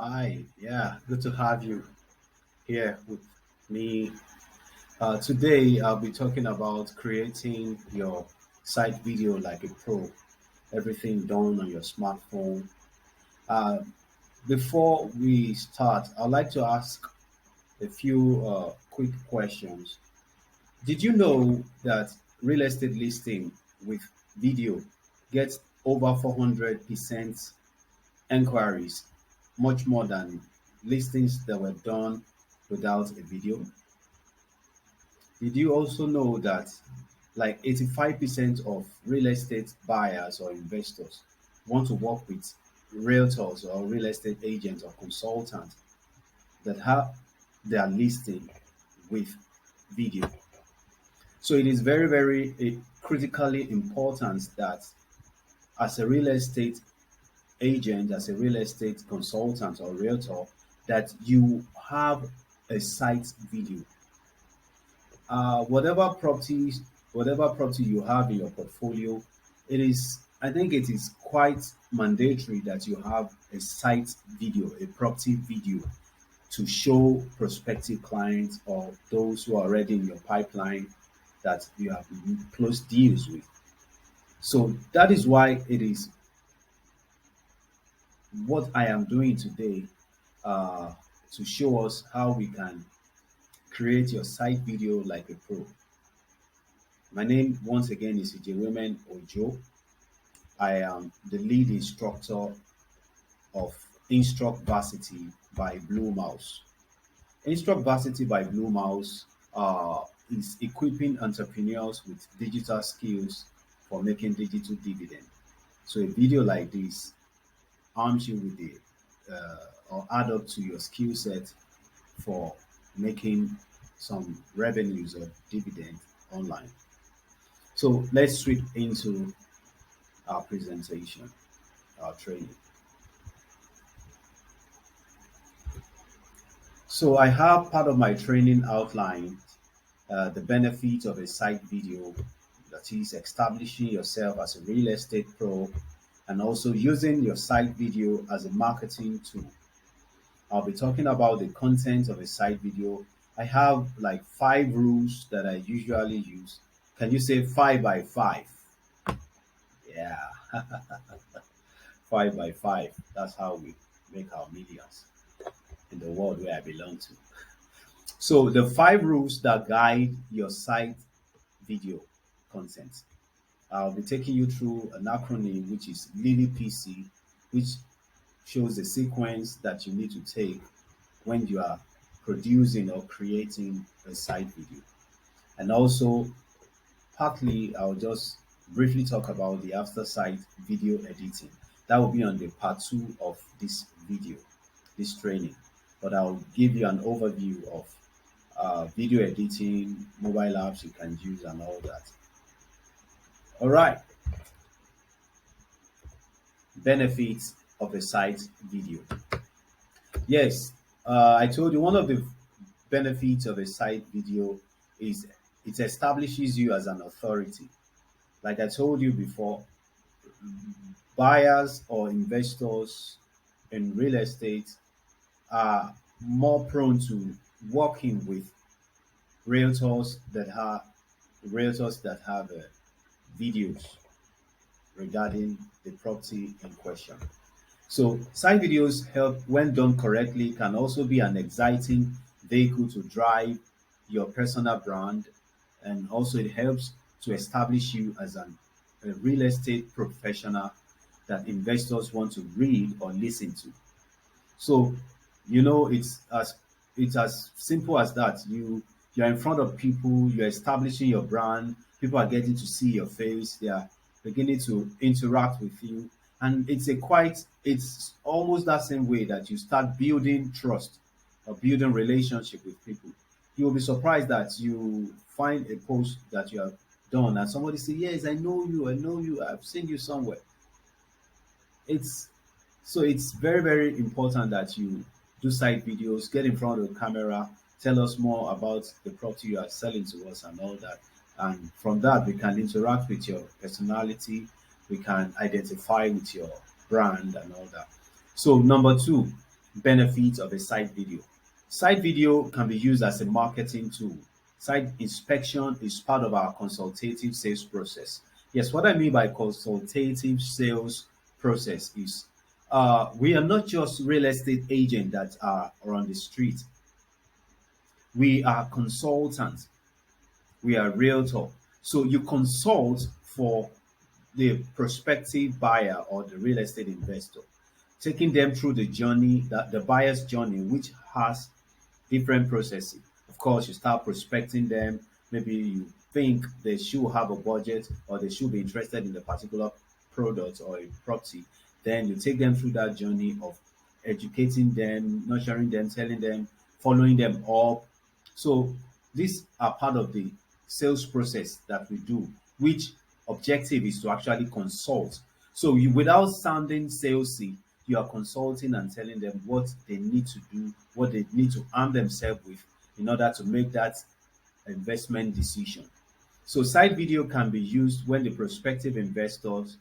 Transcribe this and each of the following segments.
Hi, yeah, good to have you here with me. Today, I'll be talking about creating your site video like a pro, everything done on your smartphone. Uh, Before we start, I'd like to ask a few quick questions. Did you know that real estate listing with video gets over 400% enquiries, much more than listings that were done without a video? Did you also know that like 85% of real estate buyers or investors want to work with realtors or real estate agents or consultants that have their listing with video? So it is very, very critically important that as a real estate agent, as a real estate consultant or realtor, that you have a site video. Whatever property you have in your portfolio, I think it is quite mandatory that you have a site video, a property video to show prospective clients or those who are already in your pipeline that you have closed deals with. So that is why it is what I am doing today, uh, to show us how we can create your site video like a pro. My name once again is Women Ojo. I am the lead instructor of Instruct Varsity by Blue Mouse. Instruct Varsity by Blue Mouse is equipping entrepreneurs with digital skills for making digital dividend. So a video like this arms you with the or add up to your skill set for making some revenues or dividend online. So let's switch into our presentation, our training. So I have part of my training outlined the benefits of a site video, that is establishing yourself as a real estate pro and also using your site video as a marketing tool. I'll be talking about the content of a site video. I have like 5 rules that I usually use. Can you say 5 by 5? Yeah, 5 by 5. That's how we make our millions in the world where I belong to. So the 5 rules that guide your site video content. I'll be taking you through an acronym which is LILLLY-PC, which shows the sequence that you need to take when you are producing or creating a site video. And also, partly, I'll just briefly talk about the after site video editing. That will be on the part 2 of this video, this training. But I'll give you an overview of video editing, mobile apps you can use, and all that. All right, benefits of a site video. Yes, I told you one of the benefits of a site video is it establishes you as an authority. Like I told you before, buyers or investors in real estate are more prone to working with realtors that have videos regarding the property in question. So site videos help when done correctly can also be an exciting vehicle to drive your personal brand, and also it helps to establish you as a real estate professional that investors want to read or listen to. So, it's as simple as that. You're in front of people, you're establishing your brand, people are getting to see your face, they are beginning to interact with you. And it's almost that same way that you start building trust or building relationship with people. You will be surprised that you find a post that you have done and somebody say, yes, I know you, I've seen you somewhere. It's it's very, very important that you do site videos, get in front of the camera, tell us more about the property you are selling to us and all that. And from that, we can interact with your personality, we can identify with your brand and all that. So, number 2, Benefits of a site video. Site video can be used as a marketing tool. Site inspection is part of our consultative sales process. Yes, what I mean by consultative sales process is we are not just real estate agents that are on the street. We are consultants. We are realtor. So you consult for the prospective buyer or the real estate investor, taking them through the journey, that the buyer's journey, which has different processes. Of course, you start prospecting them. Maybe you think they should have a budget or they should be interested in a particular product or a property. Then you take them through that journey of educating them, nurturing them, telling them, following them up. So these are part of the sales process that we do, which objective is to actually consult. So you, without sounding salesy, you are consulting and telling them what they need to do, what they need to arm themselves with in order to make that investment decision. So side video can be used when the prospective investors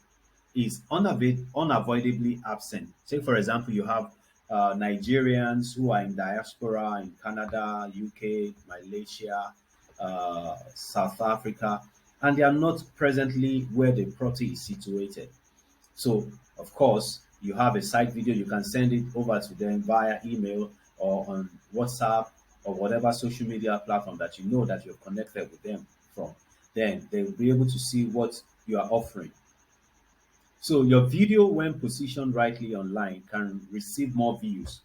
is unavoidably absent. Say, for example, you have Nigerians who are in diaspora in Canada, UK, Malaysia, South Africa, and they are not presently where the property is situated. So, of course, you have a site video, you can send it over to them via email or on WhatsApp or whatever social media platform that you know that you're connected with them from. Then they will be able to see what you are offering. So your video, when positioned rightly online, can receive more views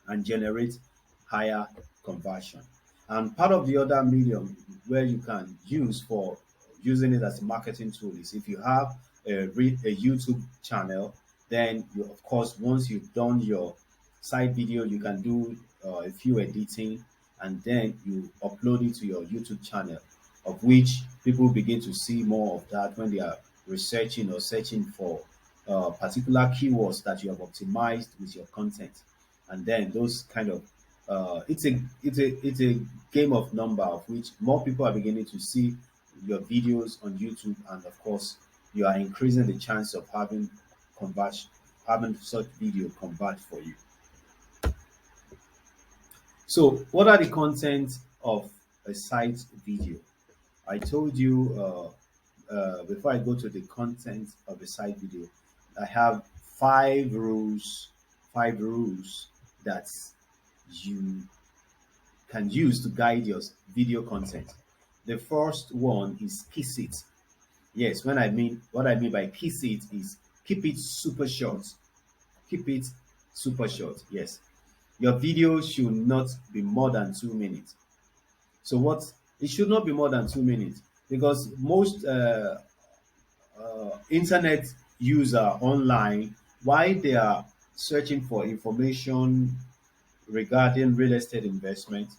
and generate higher conversion. And part of the other medium where you can use for using it as a marketing tool is if you have a YouTube channel, then you, of course, once you've done your side video, you can do a few editing and then you upload it to your YouTube channel, of which people begin to see more of that when they are researching or searching for particular keywords that you have optimized with your content. And then those kind of it's a game of number of which more people are beginning to see your videos on YouTube, and of course you are increasing the chance of having such video convert for you. So what are the contents of a site video? I told you before I go to the content of a site video, I have five rules that you can use to guide your video content. The first one is kiss it. Yes, when I mean what I mean by kiss it is keep it super short. Keep it super short. Yes. Your video should not be more than 2 minutes. So what it should not be more than 2 minutes because most internet user online, while they are searching for information regarding real estate investment,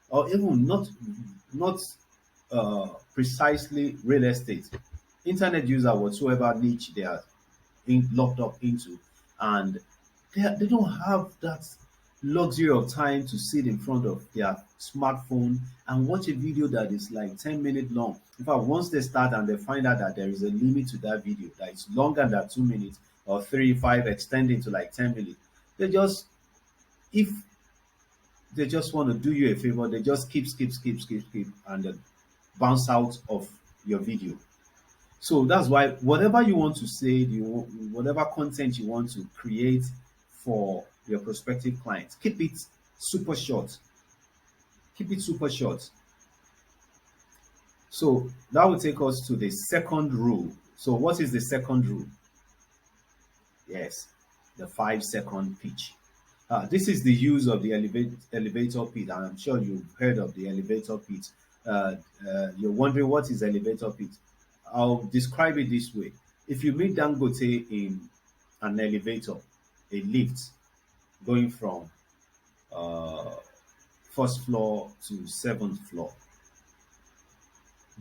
or even not precisely real estate, internet user whatsoever niche they are locked up into, and they don't have that luxury of time to sit in front of their smartphone and watch a video that is like 10 minutes long. In fact, once they start and they find out that there is a limit to that video that is longer than 2 minutes or 3 5 extending to like 10 minutes, they just, if they just want to do you a favor, they just skip and then bounce out of your video. So that's why whatever you want to say, whatever content you want to create for your prospective clients, keep it super short. Keep it super short. So that will take us to the second rule. So what is the second rule? Yes, the 5 second pitch. This is the use of the elevator pitch, and I'm sure you've heard of the elevator pitch. You're wondering what is elevator pitch. I'll describe it this way. If you meet Dangote in an elevator, a lift going from uh, first floor to seventh floor,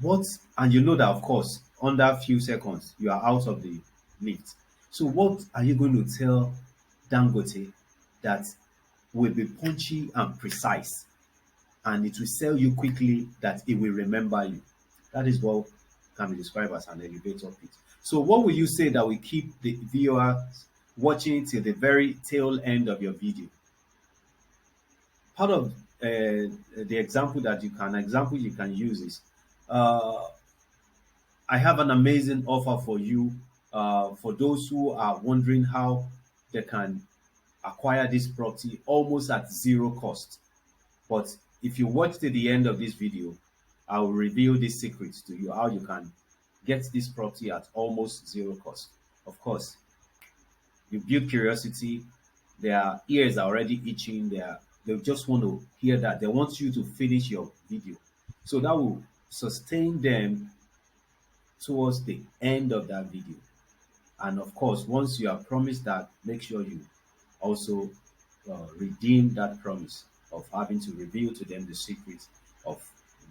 what, and you know that of course under a few seconds you are out of the lift. So what are you going to tell Dangote that will be punchy and precise, and it will sell you quickly that it will remember you? That is what can be described as an elevator pitch. So what will you say that will keep the viewers watching till the very tail end of your video? part of the example you can use is, uh, I have an amazing offer for you, for those who are wondering how they can acquire this property almost at zero cost. But if you watch to the end of this video, I will reveal these secrets to you, how you can get this property at almost zero cost. Of course, you build curiosity. Their ears are already itching. They just want to hear that. They want you to finish your video. So that will sustain them towards the end of that video. And of course, once you have promised that, make sure you also redeem that promise of having to reveal to them the secrets of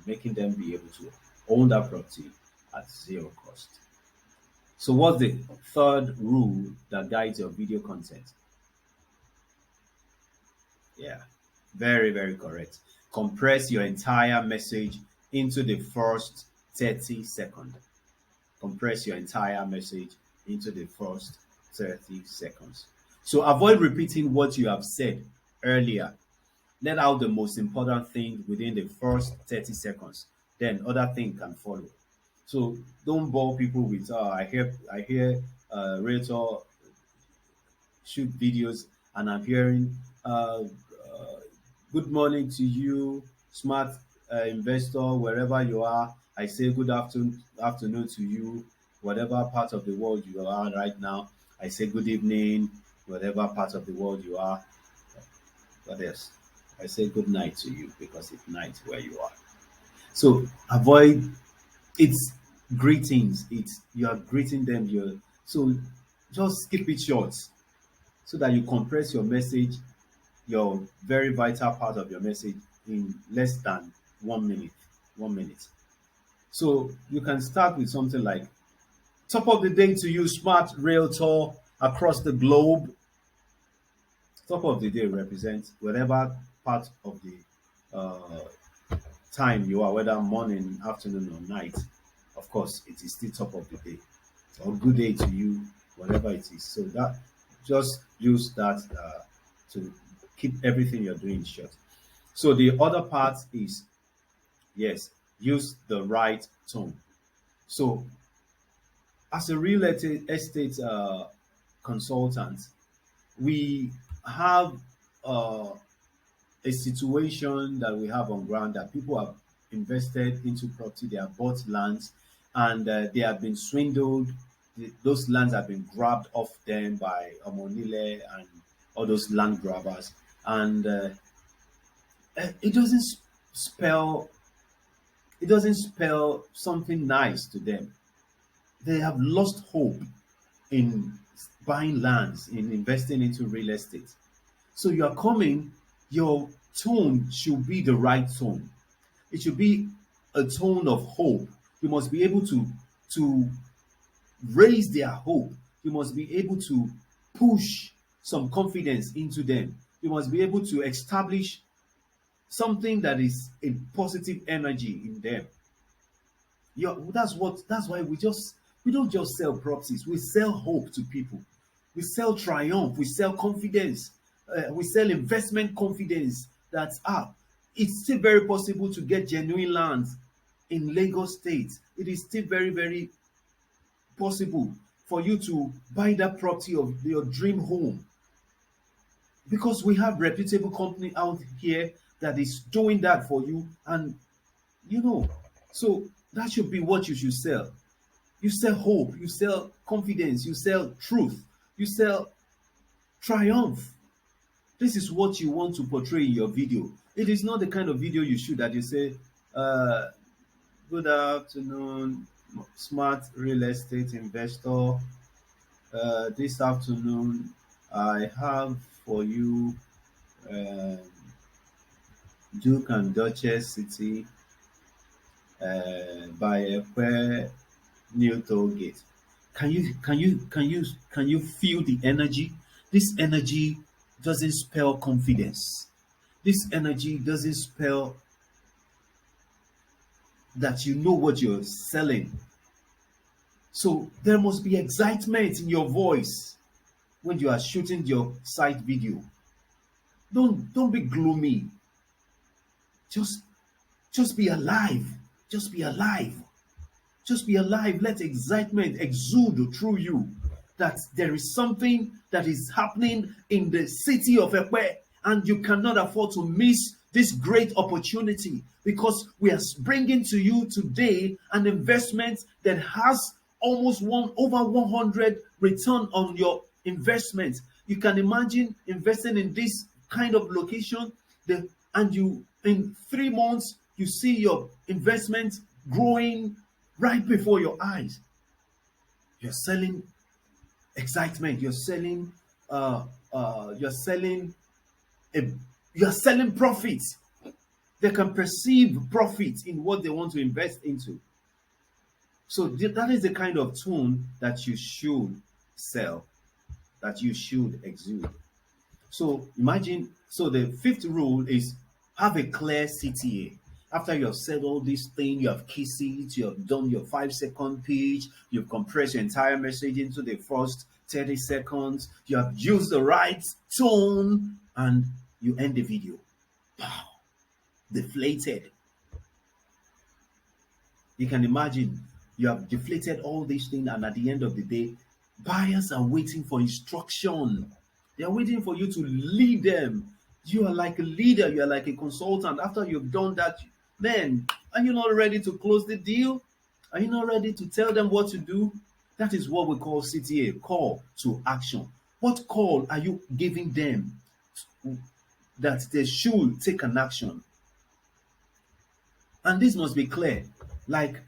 making them be able to own that property at zero cost. So, what's the third rule that guides your video content? Yeah, very, very correct. Compress your entire message into the first 30 seconds. Compress your entire message into the first 30 seconds. So avoid repeating what you have said earlier. Let out the most important thing within the first 30 seconds. Then other things can follow. So don't bore people with I hear Rachel shoot videos and I'm hearing good morning to you, smart investor, wherever you are. I say good afternoon to you, whatever part of the world you are right now. I say good evening, whatever part of the world you are. What else? I say good night to you because it's night where you are. So avoid it's greetings. It's you are greeting them. You so just keep it short so that you compress your message, your very vital part of your message in less than 1 minute. 1 minute. So you can start with something like top of the day to you, smart realtor across the globe. Top of the day represents whatever part of the time you are, whether morning, afternoon, or night. Of course, it is still top of the day. Or good day to you, whatever it is. So that just use that to keep everything you're doing short. So the other part is yes, use the right tone. So as a real estate consultant, we have uh, a situation that we have on ground that people have invested into property, they have bought lands, and they have been swindled. Those lands have been grabbed off them by Omonile and all those land grabbers, and it doesn't spell it doesn't spell something nice to them. They have lost hope in buying lands, in investing into real estate. So you are coming, your tone should be the right tone. It should be a tone of hope. You must be able to raise their hope. You must be able to push some confidence into them. You must be able to establish something that is a positive energy in them. That's why we don't just sell properties, we sell hope to people. We sell triumph, we sell confidence, we sell investment confidence that it's still very possible to get genuine lands in Lagos State. It is still very, very possible for you to buy that property of your dream home because we have reputable company out here that is doing that for you, and you know, so that should be what you should sell. You sell hope, you sell confidence, you sell truth, you sell triumph. This is what you want to portray in your video. It is not the kind of video you shoot that you say, good afternoon, smart real estate investor. This afternoon, I have for you uh, Duke and Duchess City by a new toll gate. Can you feel the energy? This energy doesn't spell confidence. This energy doesn't spell that you know what you're selling. So there must be excitement in your voice when you are shooting your site video. Don't be gloomy. Just just be alive. Just be alive. Just be alive. Let excitement exude through you that there is something that is happening in the city of Ekwe, and you cannot afford to miss this great opportunity, because we are bringing to you today an investment that has almost one over 100 return on your investment. You can imagine investing in this kind of location, and you in 3 months you see your investment growing right before your eyes. You're selling excitement. You're selling a, you're selling profits. They can perceive profit in what they want to invest into. So that is the kind of tone that you should sell, that you should exude. So imagine, so the fifth rule is have a clear CTA. After you have said all these things, you have kissed it, you have done your 5 second pitch, you've compressed your entire message into the first 30 seconds, you have used the right tone, and you end the video. Wow, deflated. You can imagine you have deflated all these things, and at the end of the day, buyers are waiting for instruction. They are waiting for you to lead them. You are like a leader, you are like a consultant. After you've done that, then are you not ready to close the deal? Are you not ready to tell them what to do? That is what we call CTA, call to action. What call are you giving them that they should take an action? And this must be clear. Like,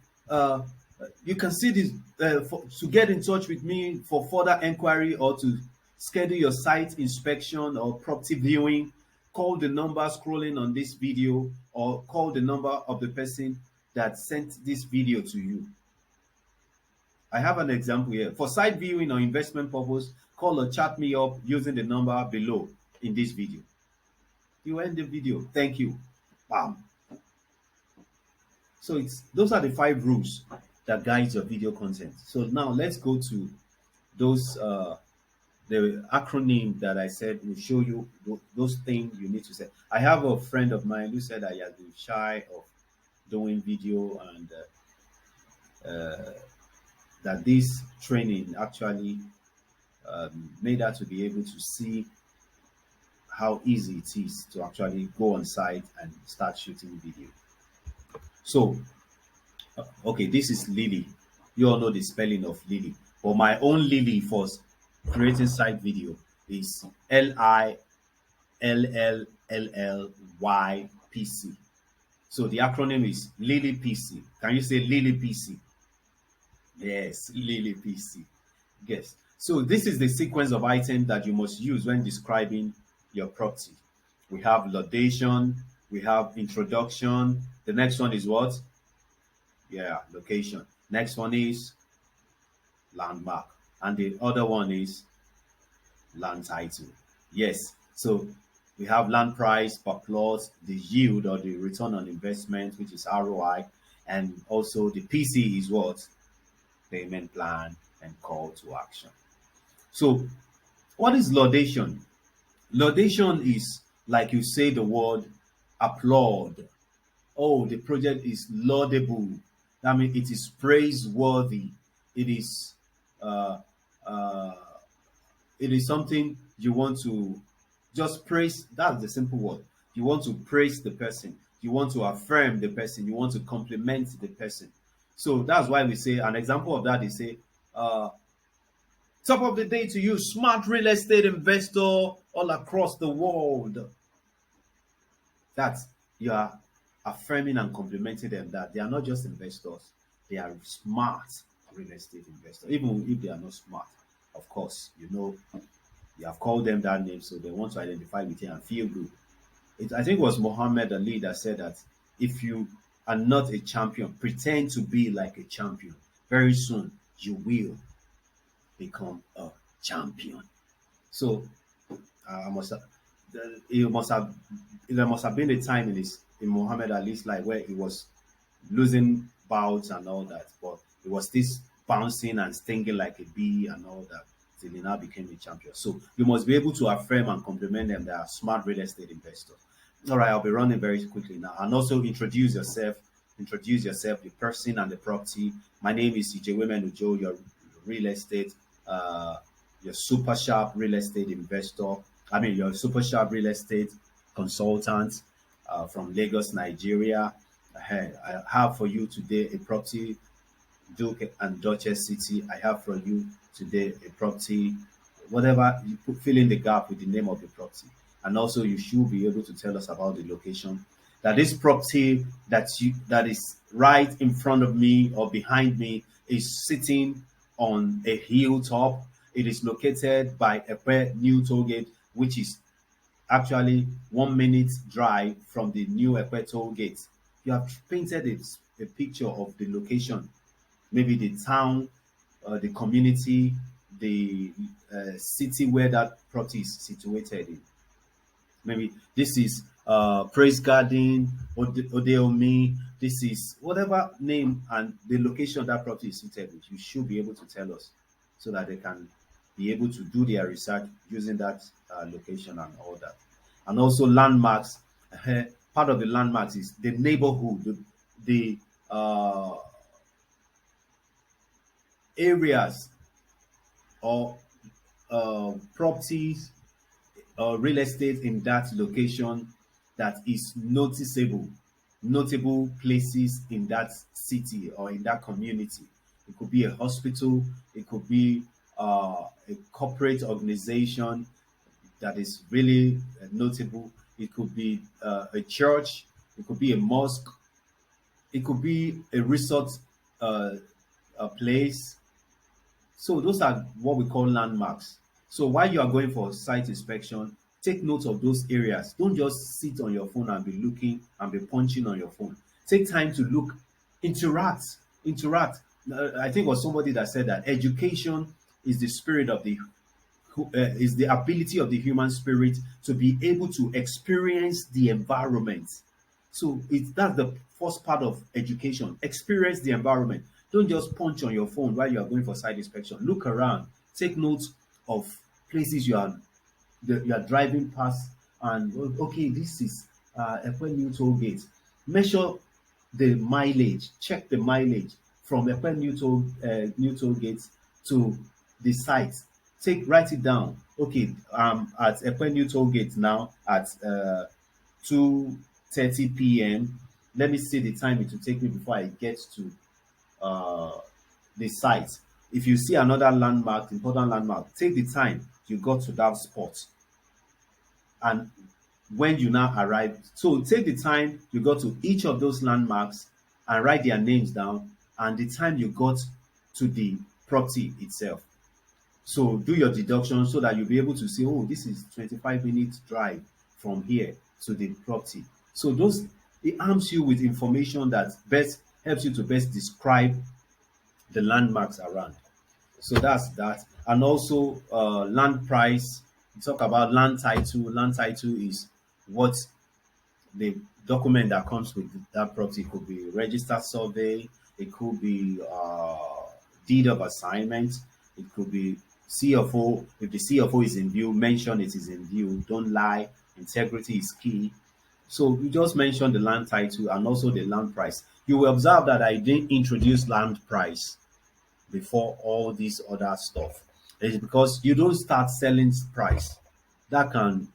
you can see this, to get in touch with me for further inquiry or to schedule your site inspection or property viewing, call the number scrolling on this video, or call the number of the person that sent this video to you. I have an example here. For site viewing or investment purpose, call or chat me up using the number below in this video. You end the video. Thank you. Bam. So those are the 5 rules that guide your video content. So now let's go to those the acronym that I said will show you those things you need to say. I have a friend of mine who said that he has been shy of doing video, and that this training actually made her to be able to see how easy it is to actually go on site and start shooting video. So, okay, this is Lily. You all know the spelling of Lily. But my own Lily for creating site video is LILLLY-PC. So the acronym is LILLLY-PC. Can you say LILLLY-PC? Yes, LILLLY-PC. Yes. So this is the sequence of items that you must use when describing your property. We have laudation, we have introduction. The next one is what? Yeah, location. Next one is landmark. And the other one is land title. Yes. So we have land price per plot, the yield or the return on investment, which is ROI, and also the PC is what? Payment plan and call to action. So what is laudation? Laudation is like you say the word applaud. Oh, the project is laudable. I mean, it is praiseworthy. It is something you want to just praise. That's the simple word. You want to praise the person. You want to affirm the person. You want to compliment the person. So that's why we say an example of that is say, top of the day to you, smart real estate investor all across the world. That's you are affirming and complimenting them that they are not just investors, they are smart real estate investors. Even if they are not smart, of course, you have called them that name, so they want to identify with you and feel good. I think it was Muhammad Ali that said that if you are not a champion, pretend to be like a champion. Very soon, you will become a champion. So, there must have been a time in Muhammad Ali's life where he was losing bouts and all that, but it was this bouncing and stinging like a bee and all that till he now became a champion. So you must be able to affirm and compliment them. They are smart real estate investors. All right, I'll be running very quickly now. And also introduce yourself. Introduce yourself, the person and the property. My name is CJ Women Ujo, your real estate, uh, your super sharp real estate investor. I mean, your super sharp real estate consultant from Lagos, Nigeria. I have for you today a property Duke and Duchess City. I have for you today a property, whatever you put, fill in the gap with the name of the property. And also, you should be able to tell us about the location. That this property that is right in front of me or behind me is sitting on a hilltop. It is located by a new toll gate, which is actually 1 minute drive from the new Ekpe toll gate. You have painted a picture of the location, maybe the town, the community, the city where that property is situated in. Maybe this is Praise Garden, Odeomi, this is whatever name and the location that property is situated with. You should be able to tell us so that they can be able to do their research using that location and all that. And also landmarks. Part of the landmarks is the neighborhood, the areas or properties or real estate in that location that is noticeable, notable places in that city or in that community. It could be a hospital, it could be a corporate organization that is really notable. It could be a church, it could be a mosque, it could be a resort uh, a place. So those are what we call landmarks. So while you are going for site inspection, take note of those areas. Don't just sit on your phone and be looking and be punching on your phone. Take time to look, interact, interact. I think it was somebody that said that education is the spirit of the is the ability of the human spirit to be able to experience the environment. So that's the first part of education. Experience the environment. Don't just punch on your phone while you are going for site inspection. Look around. Take note of places you are driving past, and okay, this is Ekwe New Toll Gate. Measure the mileage. Check the mileage from Ekwe New Toll Gate to the site. Write it down. Okay, at Ekwe New Toll Gate now at 2:30 p.m. Let me see the time it will take me before I get to uh, the site. If you see another landmark, important landmark, take the time you got to that spot and when you now arrive. So take the time you got to each of those landmarks and write their names down and the time you got to the property itself. So do your deduction so that you'll be able to say, oh, this is 25 minutes drive from here to the property. So those it arms you with information that best helps you to best describe the landmarks around. So that's that. And also land price. We talk about land title. Land title is what the document that comes with that property. It could be registered survey, it could be deed of assignment, it could be CFO. If the CFO is in view, mention it is in view. Don't lie. Integrity is key. So we just mentioned the land title and also the land price. You will observe that I didn't introduce land price before all this other stuff. It's because you don't start selling price. That can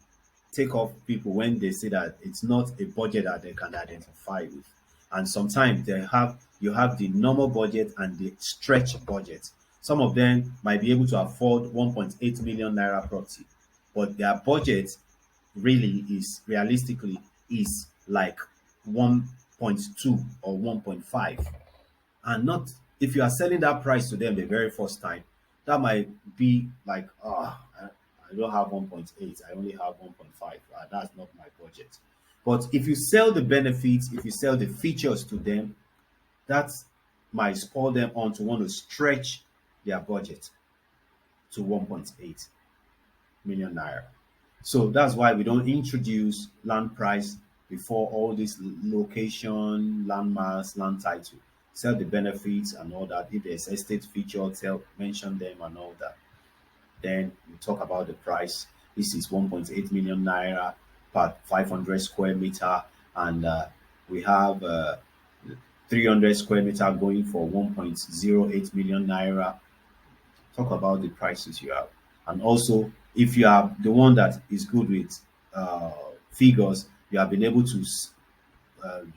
take off people when they say that it's not a budget that they can identify with. And sometimes you have the normal budget and the stretch budget. Some of them might be able to afford 1.8 million naira property, but their budget really is realistically is like 1.2 or 1.5. And not if you are selling that price to them the very first time, that might be like, I don't have 1.8, I only have 1.5. That's not my budget. But if you sell the benefits, if you sell the features to them, that might spur them on to want to stretch their budget to 1.8 million naira. So that's why we don't introduce land price before all this location, landmarks, land title. Sell the benefits and all that. If there's estate feature, mention them and all that. Then we talk about the price. This is 1.8 million naira. per 500 square meter, and we have 300 square meter going for 1.08 million naira. Talk about the prices you have. And also, if you are the one that is good with figures, you have been able to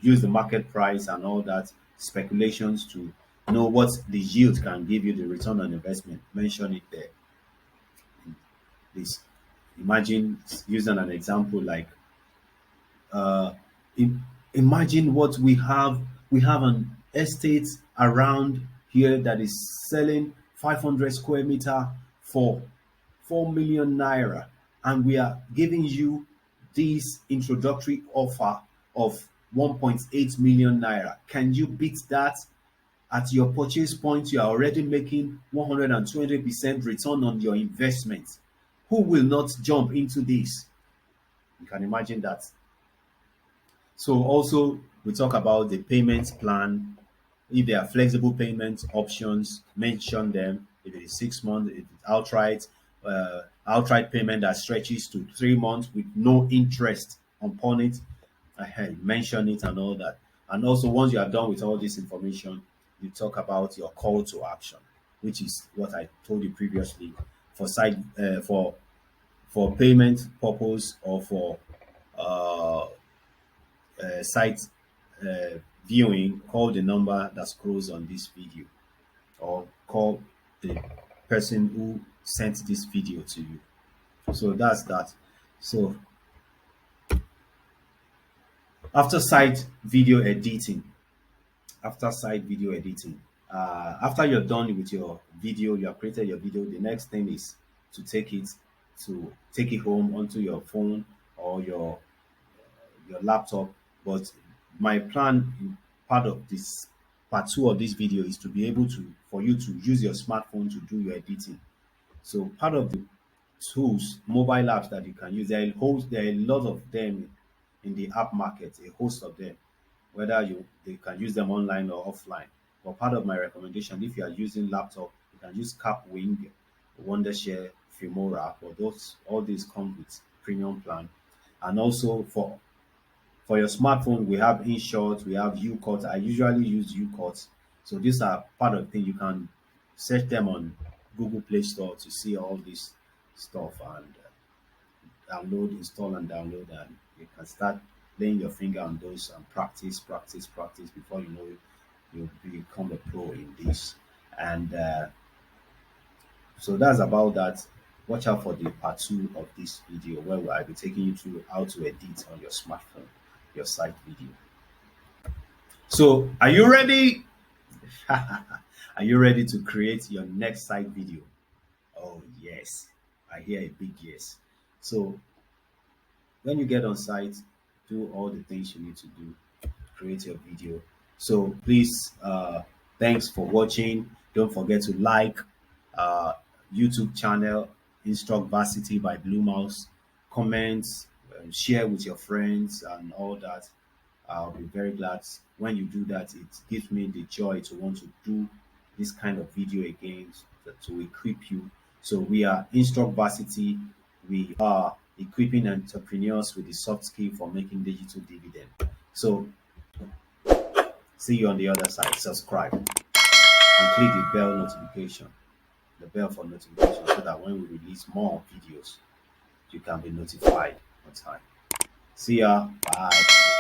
use the market price and all that speculations to know what the yield can give you, the return on investment. Mention it there. Please imagine using an example like uh, im- imagine what we have. We have an estate around here that is selling 500 square meter for 4 million naira, and we are giving you this introductory offer of 1.8 million naira. Can you beat that? At your purchase point, you are already making 120% return on your investment. Who will not jump into this? You can imagine that. So also we talk about the payment plan. If there are flexible payment options, mention them. If it is 6 months, if it's outright payment that stretches to 3 months with no interest upon it, mention it and all that. And also, once you are done with all this information, you talk about your call to action, which is what I told you previously. For site for payment purpose or for uh, site uh, viewing, call the number that scrolls on this video, or call the person who sent this video to you. So that's that. So after site video editing, after site video editing, after you're done with your video, you have created your video. The next thing is to take it home onto your phone or your laptop. But my plan in part of this part two of this video is to be able to for you to use your smartphone to do your editing. So part of the tools, mobile apps that you can use, there are a lot of them in the app market, a host of them, whether they can use them online or offline. But part of my recommendation, if you are using laptop, you can use Capwing, Wondershare, Filmora, or those all these come with premium plan. And also for your smartphone, we have InShot, we have UCut. I usually use UCut. So these are part of the thing. You can search them on Google Play Store to see all this stuff and download, install, and download. And you can start laying your finger on those and practice, practice, practice. Before you know it, you'll become a pro in this. And so that's about that. Watch out for the part two of this video where I'll be taking you through how to edit on your smartphone, your site video. So, are you ready? Are you ready to create your next site video? Oh, yes. I hear a big yes. So, when you get on site, do all the things you need to do, create your video. So, please, thanks for watching. Don't forget to like uh, YouTube channel, Instruct Varsity by Blue Mouse. Comment, share with your friends, and all that. I'll be very glad when you do that. It gives me the joy to want to do this kind of video again to equip you. So we are Instruct Varsity. We are equipping entrepreneurs with the soft skill for making digital dividend. So see you on the other side. Subscribe and click the bell notification, the bell for notification, so that when we release more videos, you can be notified on time. See ya. Bye.